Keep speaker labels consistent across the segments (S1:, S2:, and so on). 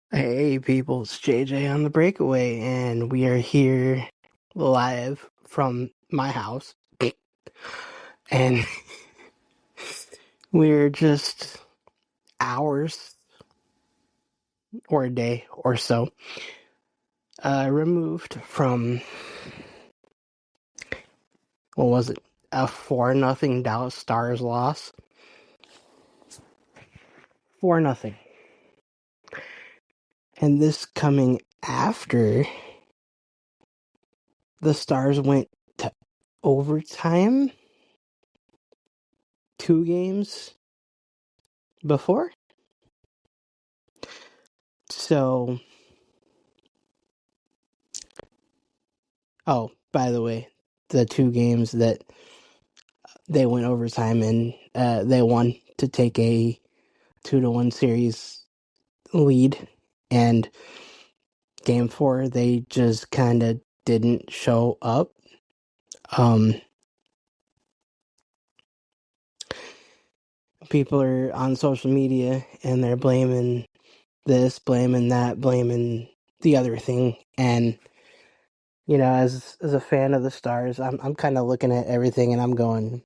S1: Hey people, it's JJ on the Breakaway, and we are here live from my house. And we're just hours or a day or so removed from, what was it, a 4-0 Dallas Stars loss. 4-0. And this coming after the Stars went to overtime 2 games before. So, oh, by the way, the 2 games that they went overtime and they won to take a 2-1 series lead. And game 4, they just kind of didn't show up. People are on social media and they're blaming this, blaming that, blaming the other thing. And as a fan of the Stars, I'm kind of looking at everything and I'm going,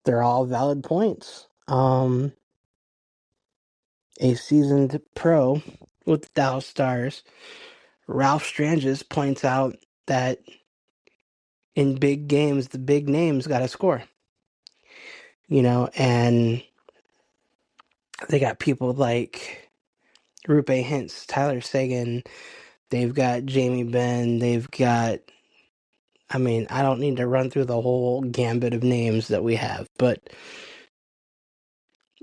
S1: they're all valid points. A seasoned pro with the Dallas Stars, Ralph Strangis, points out that in big games, the big names got to score. And they got people like Rupe Hintz, Tyler Seguin, they've got Jamie Benn, they've got, I don't need to run through the whole gambit of names that we have, but,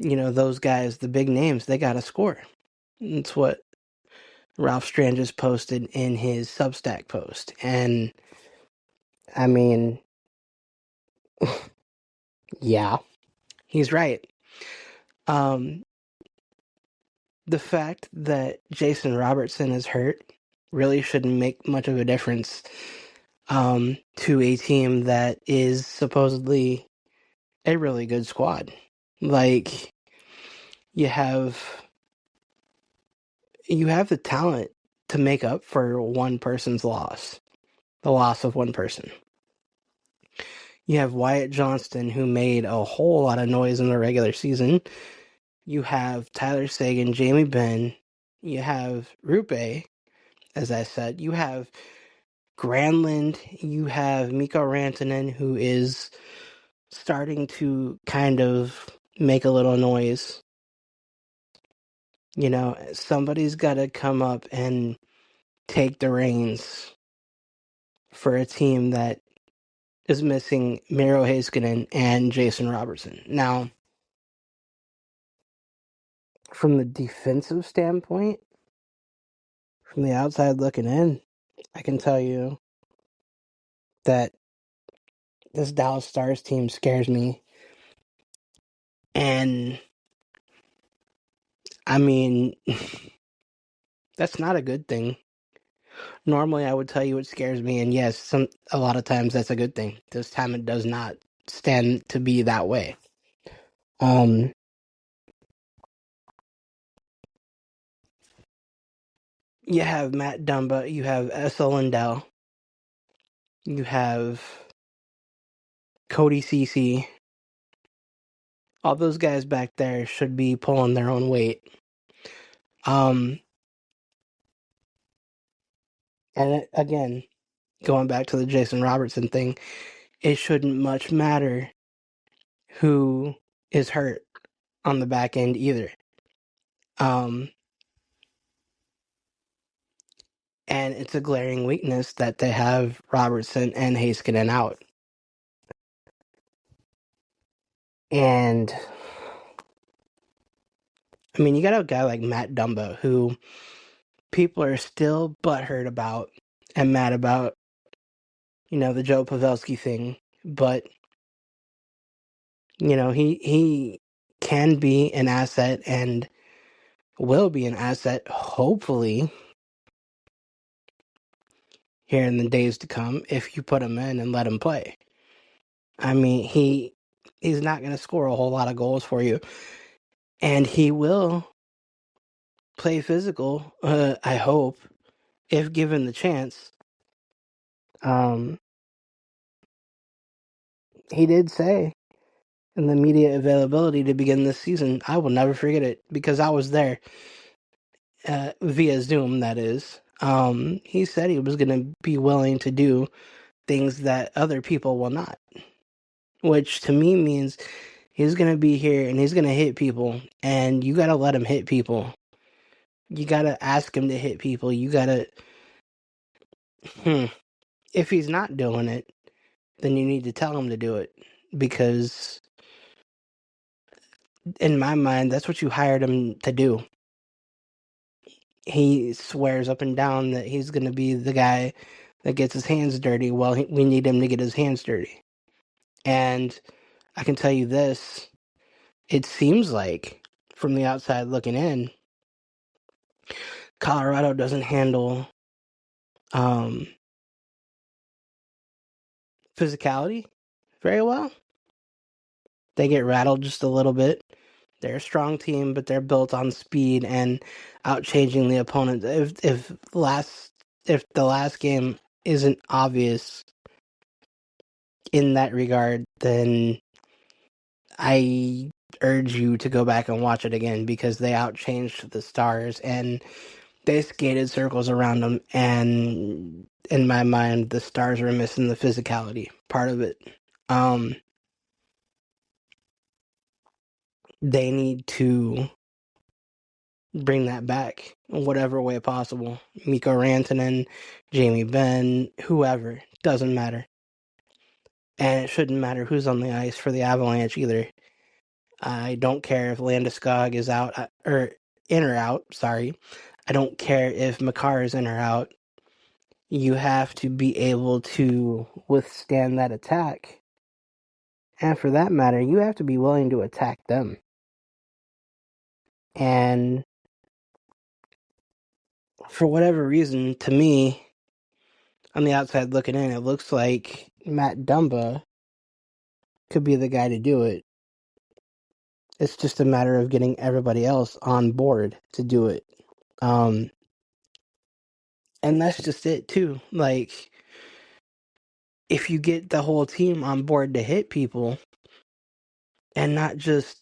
S1: those guys, the big names, they got to score. That's what Ralph Strangis posted in his Substack post. And, yeah, he's right. The fact that Jason Robertson is hurt really shouldn't make much of a difference to a team that is supposedly a really good squad. Like, you have the talent to make up for one person's loss, the loss of one person. You have Wyatt Johnston, who made a whole lot of noise in the regular season. You have Tyler Seguin, Jamie Benn. You have Rupe, as I said. You have Granlund. You have Mikko Rantanen, who is starting to kind of make a little noise. Somebody's got to come up and take the reins for a team that is missing Miro Heiskanen and Jason Robertson. Now, from the defensive standpoint, from the outside looking in, I can tell you that this Dallas Stars team scares me. And, that's not a good thing. Normally, I would tell you it scares me, and yes, a lot of times that's a good thing. This time it does not stand to be that way. You have Matt Dumba, you have Esa Lindell, you have Cody Ceci. All those guys back there should be pulling their own weight. And again, going back to the Jason Robertson thing, it shouldn't much matter who is hurt on the back end either. And it's a glaring weakness that they have Robertson and Heiskanen out. And, you got a guy like Matt Dumba, who people are still butthurt about and mad about, the Joe Pavelski thing. But, he can be an asset and will be an asset, hopefully, here in the days to come, if you put him in and let him play. He's not going to score a whole lot of goals for you. And he will play physical, I hope, if given the chance. He did say in the media availability to begin this season, I will never forget it because I was there, via Zoom, that is. He said he was going to be willing to do things that other people will not, which to me means he's going to be here and he's going to hit people, and you got to let him hit people. You got to ask him to hit people. You got to, if he's not doing it, then you need to tell him to do it, because in my mind, that's what you hired him to do. He swears up and down that he's going to be the guy that gets his hands dirty. Well, we need him to get his hands dirty. And I can tell you this, it seems like, from the outside looking in, Colorado doesn't handle physicality very well. They get rattled just a little bit. They're a strong team, but they're built on speed and outchanging the opponent. If the last game isn't obvious in that regard, then I urge you to go back and watch it again, because they outchanged the Stars and they skated circles around them. And in my mind, the Stars were missing the physicality part of it. They need to bring that back in whatever way possible. Mikko Rantanen, Jamie Benn, whoever, doesn't matter. And it shouldn't matter who's on the ice for the Avalanche either. I don't care if Landeskog is out, or in or out, sorry. I don't care if Makar is in or out. You have to be able to withstand that attack. And for that matter, you have to be willing to attack them. And for whatever reason, to me, on the outside looking in, it looks like Matt Dumba could be the guy to do it. It's just a matter of getting everybody else on board to do it. And that's just it too. Like, if you get the whole team on board to hit people and not just,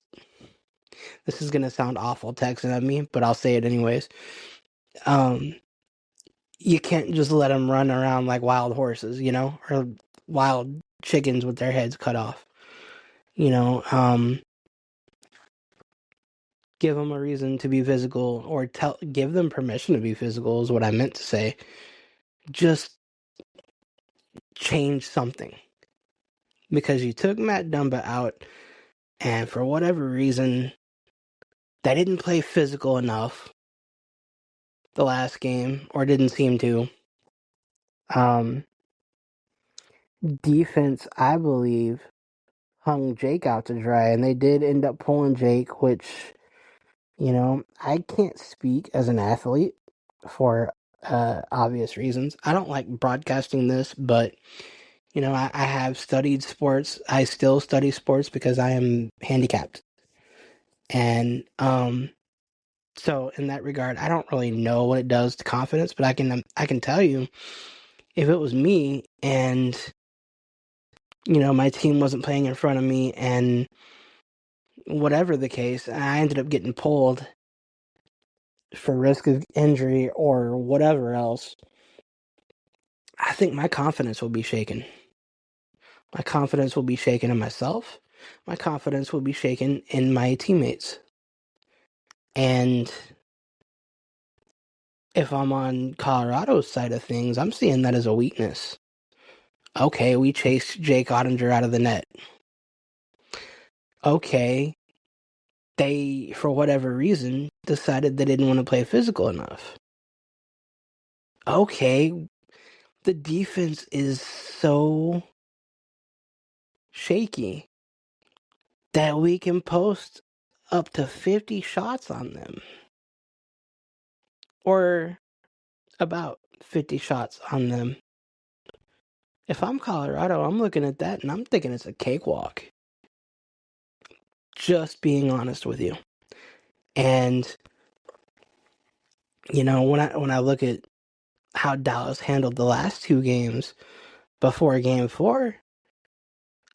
S1: this is going to sound awful Texan of me, but I'll say it anyways. You can't just let them run around like wild horses, or wild chickens with their heads cut off. Give them a reason to be physical, or give them permission to be physical is what I meant to say. Just change something. Because you took Matt Dumba out, and for whatever reason, they didn't play physical enough the last game, or didn't seem to. Defense, I believe, hung Jake out to dry, and they did end up pulling Jake, which, I can't speak as an athlete for obvious reasons. I don't like broadcasting this, but, I have studied sports. I still study sports because I am handicapped. And, so in that regard, I don't really know what it does to confidence, but I can tell you, if it was me and, my team wasn't playing in front of me, and whatever the case, I ended up getting pulled for risk of injury or whatever else, I think my confidence will be shaken. My confidence will be shaken in myself. My confidence will be shaken in my teammates. And if I'm on Colorado's side of things, I'm seeing that as a weakness. Okay, we chased Jake Ottinger out of the net. Okay, they, for whatever reason, decided they didn't want to play physical enough. Okay, the defense is so shaky that we can post up to 50 shots on them. Or about 50 shots on them. If I'm Colorado, I'm looking at that and I'm thinking it's a cakewalk. Just being honest with you. And When I look at how Dallas handled the last two games before game 4,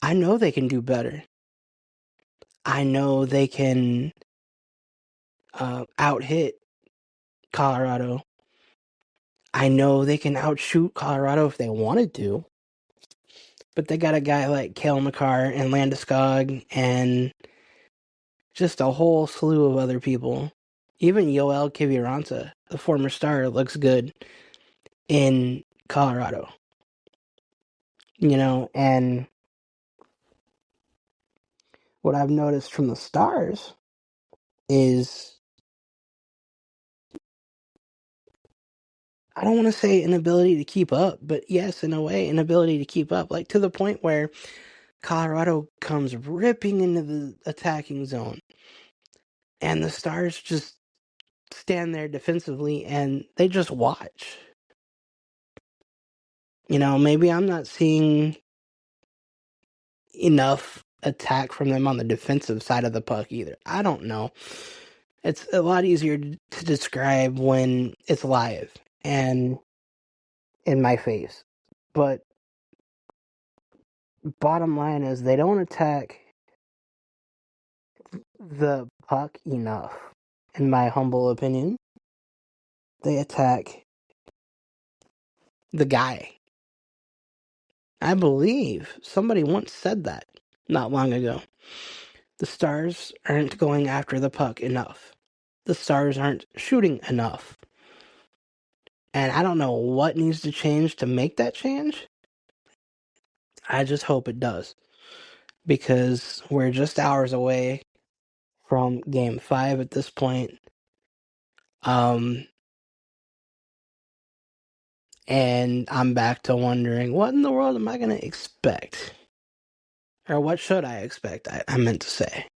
S1: I know they can do better. I know they can out-hit Colorado. I know they can outshoot Colorado if they wanted to. But they got a guy like Cale Makar and Landeskog and just a whole slew of other people. Even Yoel Kiviranta, the former star, looks good in Colorado. And what I've noticed from the Stars is, I don't want to say inability to keep up, but yes, in a way, inability to keep up. Like to the point where Colorado comes ripping into the attacking zone. And the Stars just stand there defensively and they just watch. Maybe I'm not seeing enough attack from them on the defensive side of the puck either. I don't know. It's a lot easier to describe when it's live and in my face. But bottom line is they don't attack the puck enough, in my humble opinion. They attack the guy. I believe somebody once said that not long ago. The Stars aren't going after the puck enough. The Stars aren't shooting enough. And I don't know what needs to change to make that change. I just hope it does. Because we're just hours away from game 5 at this point. And I'm back to wondering, what in the world am I going to expect? Or what should I expect, I meant to say.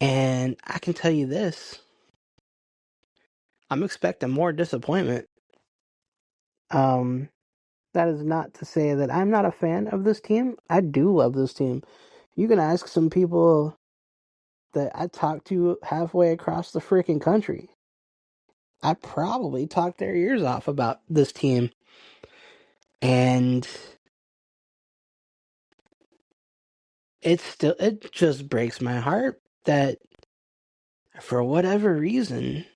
S1: And I can tell you this. I'm expecting more disappointment. That is not to say that I'm not a fan of this team. I do love this team. You can ask some people that I talk to halfway across the freaking country. I probably talked their ears off about this team. And it just breaks my heart that for whatever reason,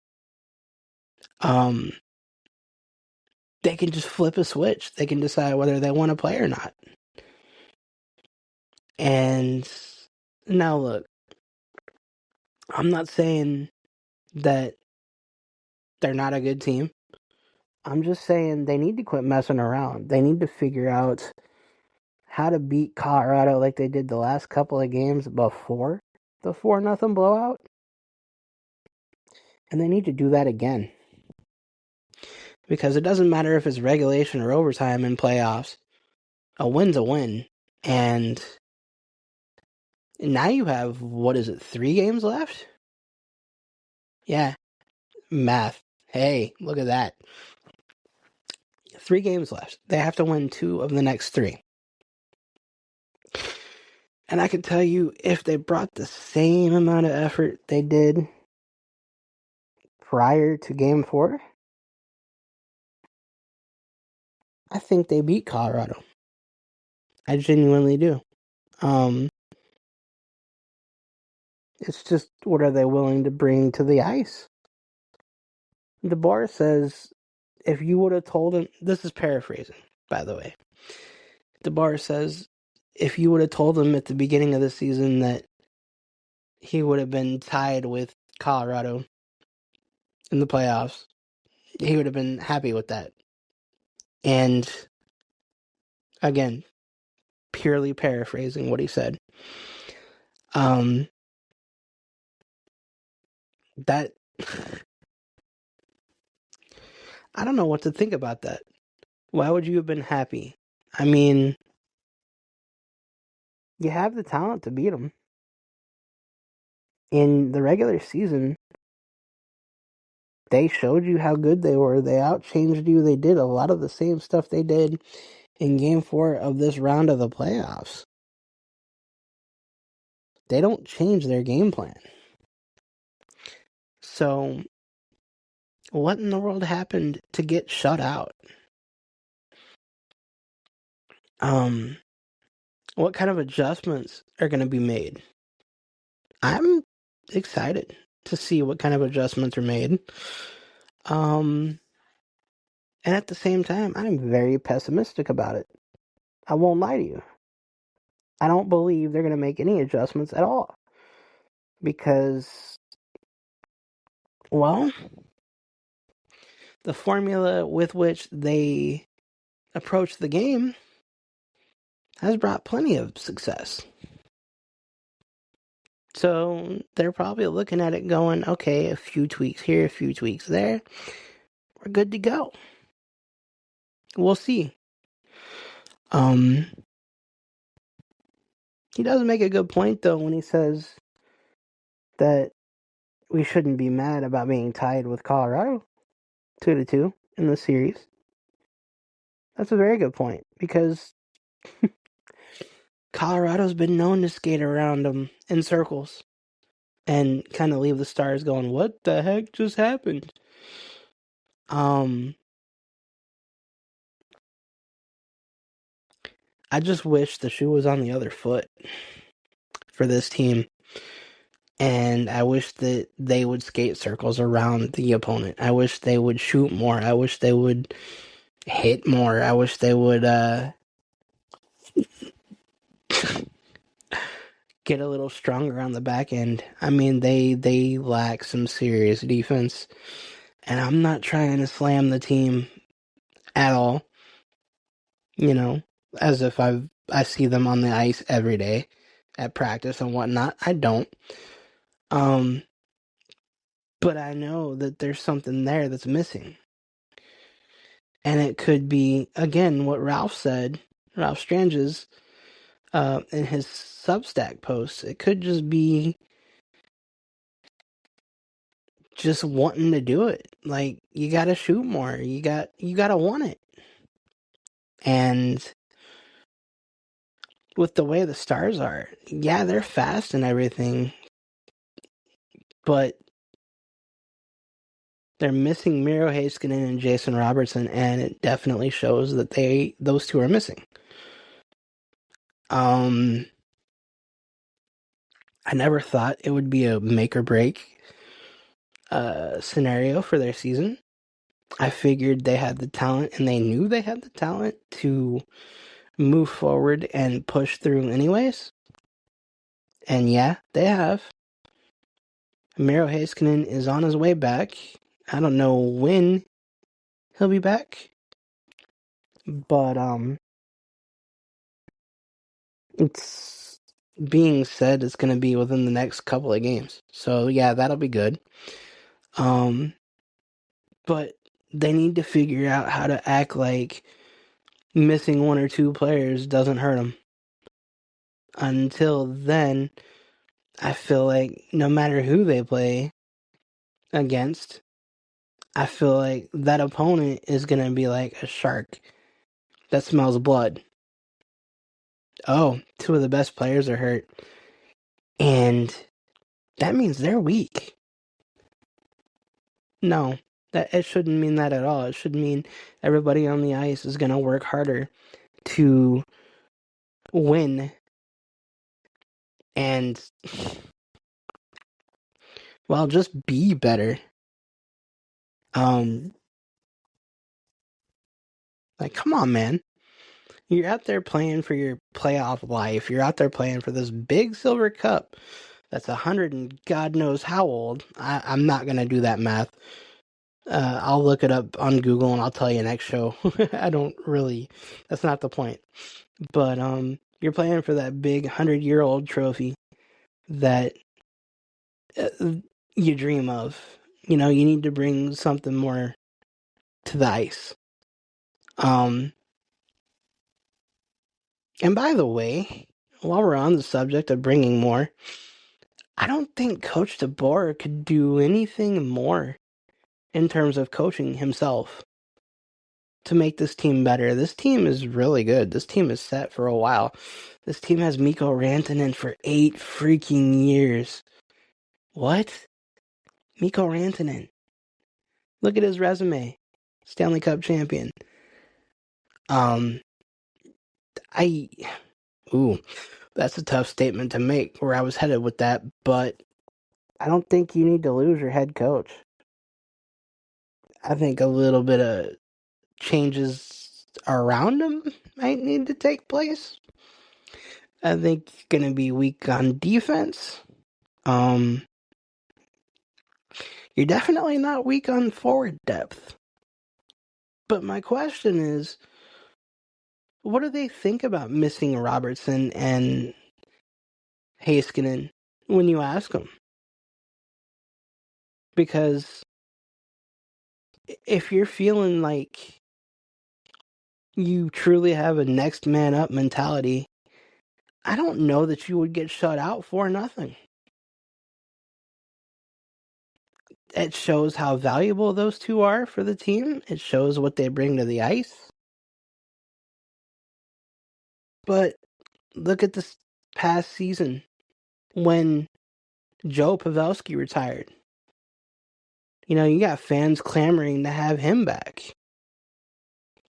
S1: they can just flip a switch. They can decide whether they want to play or not. And now look, I'm not saying that they're not a good team. I'm just saying they need to quit messing around. They need to figure out how to beat Colorado like they did the last couple of games before the 4-0 blowout. And they need to do that again. Because it doesn't matter if it's regulation or overtime in playoffs. A win's a win. And now you have, 3 games left? Yeah. Math. Hey, look at that. 3 games left. They have to win 2 of the next 3. And I can tell you, if they brought the same amount of effort they did prior to game 4, I think they beat Colorado. I genuinely do. It's just, what are they willing to bring to the ice? DeBoer says, if you would have told him, this is paraphrasing, by the way. DeBoer says, if you would have told him at the beginning of the season that he would have been tied with Colorado in the playoffs, he would have been happy with that. And again, purely paraphrasing what he said. That I don't know what to think about that. Why would you have been happy? I mean, you have the talent to beat them. In the regular season, they showed you how good they were. They outchanged you. They did a lot of the same stuff they did in game 4 of this round of the playoffs. They don't change their game plan. So, What in the world happened to get shut out? What kind of adjustments are going to be made? I'm excited to see what kind of adjustments are made. And at the same time, I'm very pessimistic about it. I won't lie to you. I don't believe they're going to make any adjustments at all. Because, well, the formula with which they approach the game has brought plenty of success. So they're probably looking at it going, okay, a few tweaks here, a few tweaks there. We're good to go. We'll see. He does make a good point, though, when he says that we shouldn't be mad about being tied with Colorado 2-2 in the series. That's a very good point, because Colorado's been known to skate around them in circles and kind of leave the Stars going, what the heck just happened? I just wish the shoe was on the other foot for this team. And I wish that they would skate circles around the opponent. I wish they would shoot more. I wish they would hit more. I wish they would get a little stronger on the back end. I mean, they lack some serious defense. And I'm not trying to slam the team at all. You know, as if I see them on the ice every day at practice and whatnot. I don't. But I know that there's something there that's missing. And it could be, again, what Ralph said, Ralph Stranges, in his Substack post. It could just be just wanting to do it. Like, you gotta shoot more. You gotta want it. And with the way the Stars are, yeah, they're fast and everything, but they're missing Miro Heiskanen and Jason Robertson, and it definitely shows that those two are missing. I never thought it would be a make or break scenario for their season. I figured they had the talent, and they knew they had the talent to move forward and push through anyways. And yeah, they have. Miro Heiskanen is on his way back. I don't know when he'll be back, but it's being said it's going to be within the next couple of games. So yeah, that'll be good. But they need to figure out how to act like missing one or two players doesn't hurt them. Until then, I feel like no matter who they play against, I feel like that opponent is going to be like a shark that smells blood. Oh, two of the best players are hurt. And that means they're weak. No, it shouldn't mean that at all. It should mean everybody on the ice is going to work harder to win. And, well, just be better. Like, come on, man. You're out there playing for your playoff life. You're out there playing for this big silver cup that's 100 and God knows how old. I'm not going to do that math. I'll look it up on Google and I'll tell you next show. I don't really, that's not the point. But you're playing for that big 100-year-old trophy that you dream of. You know, you need to bring something more to the ice. And by the way, while we're on the subject of bringing more, I don't think Coach DeBoer could do anything more in terms of coaching himself to make this team better. This team is really good. This team is set for a while. This team has Mikko Rantanen for 8 freaking years. What? Mikko Rantanen. Look at his resume. Stanley Cup champion. Um, I, ooh, that's a tough statement to make where I was headed with that, but I don't think you need to lose your head coach. I think a little bit of changes around him might need to take place. I think you're going to be weak on defense. Um, you're definitely not weak on forward depth. But my question is, what do they think about missing Robertson and Heiskanen when you ask them? Because if you're feeling like you truly have a next man up mentality, I don't know that you would get shut out for nothing. It shows how valuable those two are for the team. It shows what they bring to the ice. But look at this past season when Joe Pavelski retired. You know, you got fans clamoring to have him back.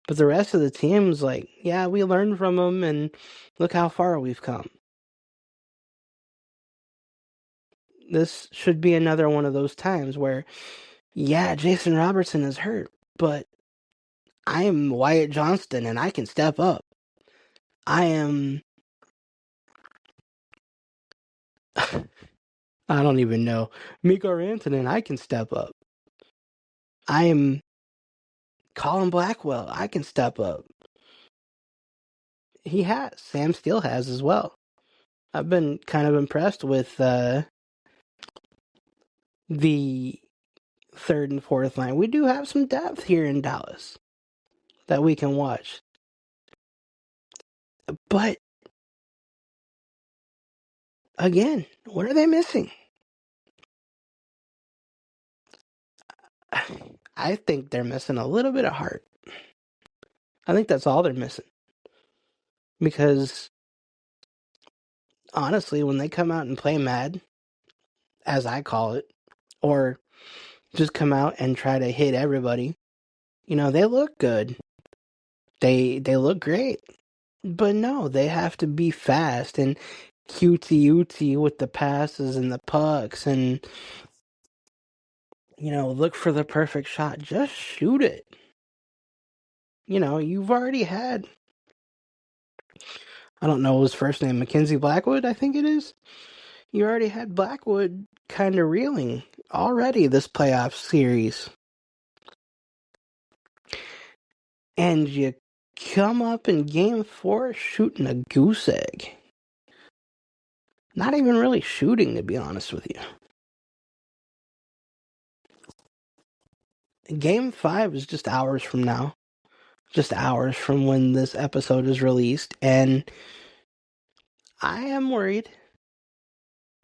S1: But the rest of the team's like, yeah, we learned from him and look how far we've come. This should be another one of those times where, yeah, Jason Robertson is hurt, but I am Wyatt Johnston and I can step up. I am. I don't even know. Mikko Rantanen, I can step up. I am Colin Blackwell, I can step up. He has. Sam Steele has as well. I've been kind of impressed with the third and fourth line. We do have some depth here in Dallas that we can watch. But again, what are they missing? I think they're missing a little bit of heart. I think that's all they're missing. Because honestly, when they come out and play mad, as I call it, or just come out and try to hit everybody, you know, they look good. They look great. But no, they have to be fast and cutesy with the passes and the pucks and, you know, look for the perfect shot. Just shoot it. You know, you've already had, I don't know his first name, Mackenzie Blackwood, I think it is. You already had Blackwood kind of reeling already this playoff series. And you come up in game 4 shooting a goose egg. Not even really shooting, to be honest with you. Game 5 is just hours from now. Just hours from when this episode is released. And I am worried.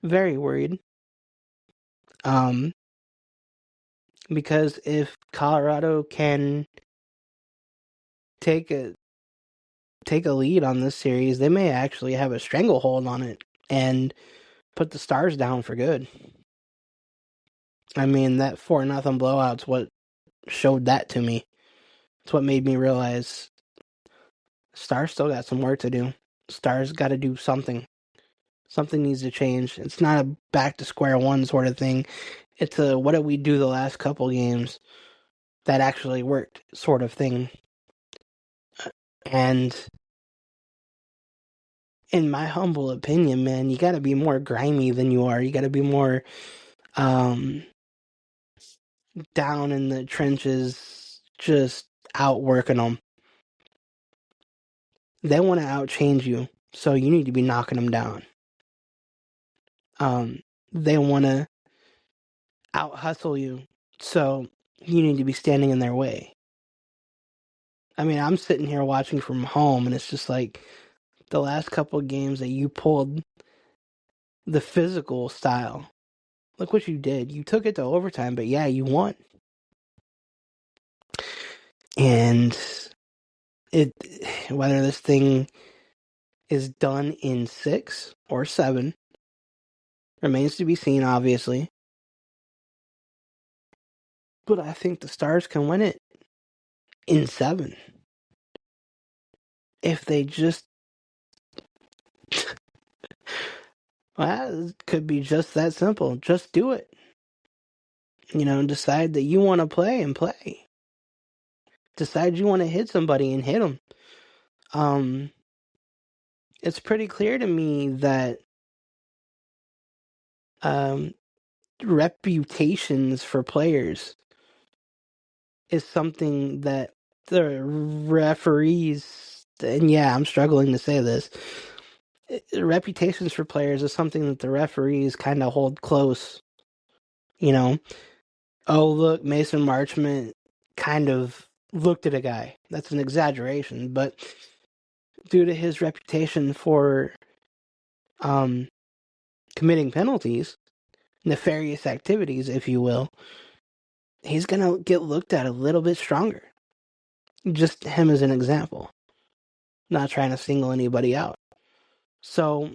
S1: Very worried. Because if Colorado can take a lead on this series, they may actually have a stranglehold on it and put the Stars down for good. I mean, that 4-0 blowout's what showed that to me. It's what made me realize Stars still got some work to do. Stars got to do something. Something needs to change. It's not a back to square one sort of thing. It's a what did we do the last couple games that actually worked sort of thing. And in my humble opinion, man, you got to be more grimy than you are. You got to be more down in the trenches, just outworking them. They want to outchange you, so you need to be knocking them down. They want to out hustle you, so you need to be standing in their way. I mean, I'm sitting here watching from home, and it's just like the last couple of games that you pulled the physical style. Look what you did. You took it to overtime, but yeah, you won. And it, whether this thing is done in 6 or 7 remains to be seen, obviously. But I think the Stars can win it in 7. If they just... Well, it could be just that simple. Just do it. Decide that you want to play and play. Decide you want to hit somebody and hit them. It's pretty clear to me that reputations for players is something that the referees, and yeah, I'm struggling to say this, reputations for players is something that the referees kind of hold close. Oh, look, Mason Marchment kind of looked at a guy. That's an exaggeration, but due to his reputation for committing penalties, nefarious activities, if you will, he's going to get looked at a little bit stronger. Just him as an example. Not trying to single anybody out. So,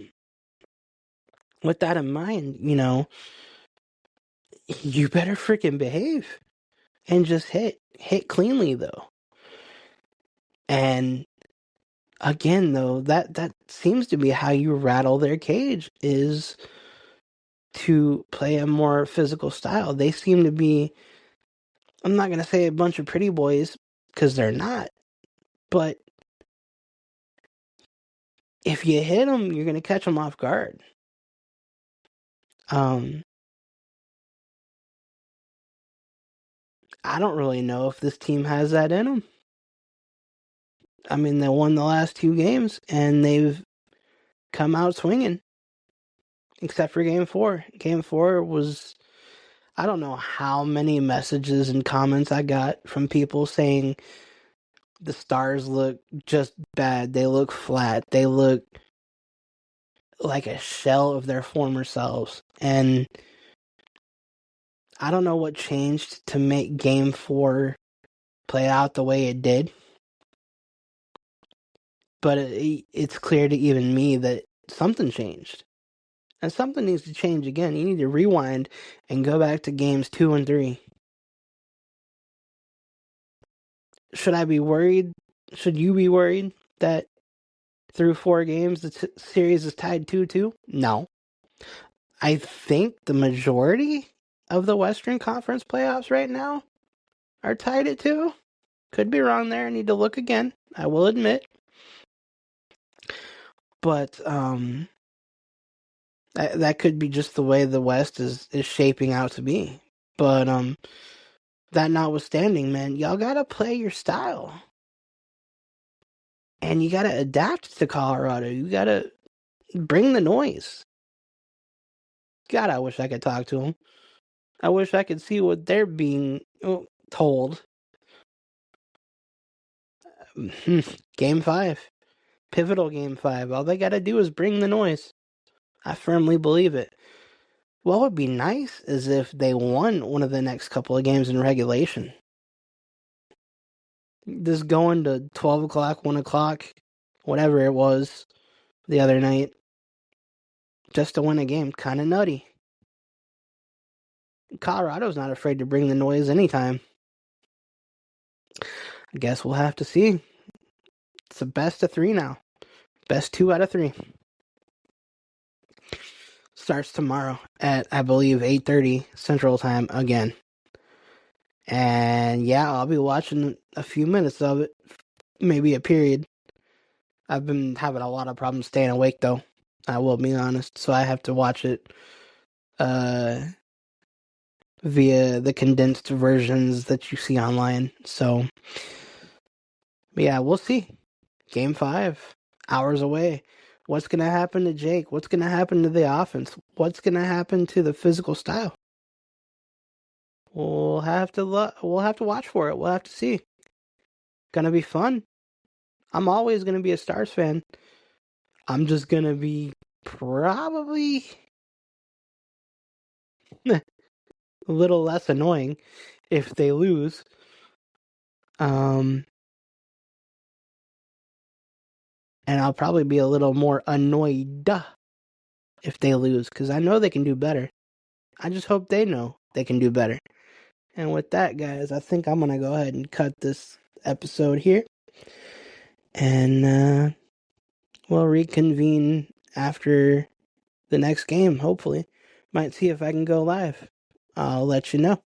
S1: with that in mind, you better freaking behave. And just hit. Hit cleanly, though. And again, though, that seems to be how you rattle their cage, is to play a more physical style. They seem to be, I'm not going to say a bunch of pretty boys, because they're not. But if you hit them, you're going to catch them off guard. I don't really know if this team has that in them. I mean, they won the last 2 games, and they've come out swinging. Except for Game 4. Game 4 was... I don't know how many messages and comments I got from people saying the Stars look just bad. They look flat. They look like a shell of their former selves. And I don't know what changed to make Game 4 play out the way it did. But it's clear to even me that something changed. And something needs to change again. You need to rewind and go back to games 2 and 3. Should I be worried? Should you be worried that through 4 games the series is tied 2-2? No. I think the majority of the Western Conference playoffs right now are tied at 2. Could be wrong there. I need to look again. I will admit. But that could be just the way the West is shaping out to be. But that notwithstanding, man, y'all gotta play your style. And you gotta adapt to Colorado. You gotta bring the noise. God, I wish I could talk to them. I wish I could see what they're being told. Game 5. Pivotal Game 5. All they gotta do is bring the noise. I firmly believe it. What would be nice is if they won one of the next couple of games in regulation. Just going to 12 o'clock, 1 o'clock, whatever it was the other night, just to win a game. Kind of nutty. Colorado's not afraid to bring the noise anytime. I guess we'll have to see. It's a best of 3 now. Best 2 out of 3. Starts tomorrow at, I believe, 8:30 Central Time again. And yeah, I'll be watching a few minutes of it. Maybe a period. I've been having a lot of problems staying awake, though. I will be honest. So I have to watch it via the condensed versions that you see online. So, yeah, we'll see. Game 5, hours away. What's going to happen to Jake? What's going to happen to the offense? What's going to happen to the physical style? We'll have to watch for it. We'll have to see. Gonna be fun. I'm always gonna be a Stars fan. I'm just gonna be probably a little less annoying if they lose. And I'll probably be a little more annoyed if they lose, because I know they can do better. I just hope they know they can do better. And with that, guys, I think I'm going to go ahead and cut this episode here. And we'll reconvene after the next game, hopefully. Might see if I can go live. I'll let you know.